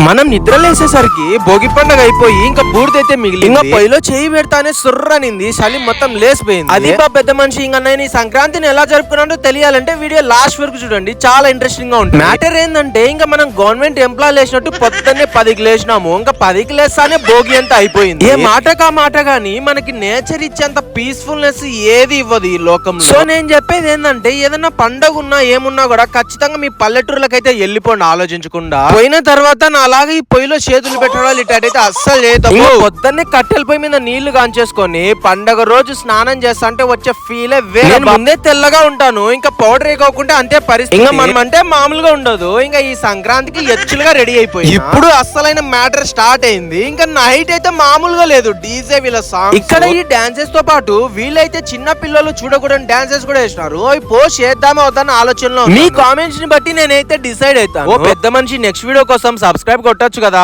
మనం నిద్రలేసేసరికి భోగి పండుగ అయిపోయి ఇంకా బూడిదైతే మిగిలి ఇంకా పొయ్యిలో చేయి పెడతానే సుర్రనింది చలి మొత్తం లేసిపోయింది. అది పెద్ద మనిషి ఇంకా నేను సంక్రాంతిని ఎలా జరుపుకున్నాడో తెలియాలంటే వీడియో లాస్ట్ వరకు చూడండి, చాలా ఇంట్రెస్టింగ్ గా ఉంటుంది. మ్యాటర్ ఏంటంటే ఇంకా మనం గవర్నమెంట్ ఎంప్లాయ్ లేచినట్టు పొద్దున్నే 10కి లేచినాము, ఇంకా 10కి లేస్తానే భోగి అంతా అయిపోయింది. ఏ మాటకా మాట గానీ మనకి నేచర్ ఇచ్చేంత పీస్ఫుల్నెస్ ఏది ఇవ్వదు ఈ లోకంలో. సో నేను చెప్పేది ఏంటంటే ఏదైనా పండగ ఉన్నా ఏమున్నా కూడా ఖచ్చితంగా మీ పల్లెటూర్లకైతే వెళ్ళిపోండి ఆలోచించకుండా. పోయిన తర్వాత నా అలాగే ఈ పొయ్యిలో చేతులు పెట్టడం ఇటైతే అస్సలు చేయదు. పొద్దున్నే కట్టెల పొయ్యి మీద నీళ్లు కాంచేసుకొని పండగ రోజు స్నానం చేస్తా అంటే వచ్చే ఫీలే వేరే. ముందే తెల్లగా ఉంటాను, ఇంకా పౌడర్ వేయకోకుండా అంతే పరిస్థితి. ఇంకా మనం అంటే మామూలుగా ఉండదు. ఇంకా ఈ సంక్రాంతికి ఎచ్చులుగా రెడీ అయిపోయి ఇప్పుడు అస్సలైన మ్యాటర్ స్టార్ట్ అయింది. ఇంకా నైట్ అయితే మామూలుగా లేదు, డీజే వీళ్ళ సాంగ్. ఇక్కడ ఈ డాన్సెస్ తో పాటు వీళ్ళైతే చిన్న పిల్లలు చూడకూడని డాన్సెస్ కూడా వేసినారు. అవి పోస్ట్ చేద్దామా వద్దన్న ఆలోచనలో. మీ కామెంట్స్ ని బట్టి నేనైతే డిసైడ్ అవుతాను. ఓ పెద్ద మనిషి నెక్స్ట్ వీడియో కోసం సబ్స్క్రైబ్ కొట్టొచ్చు కదా.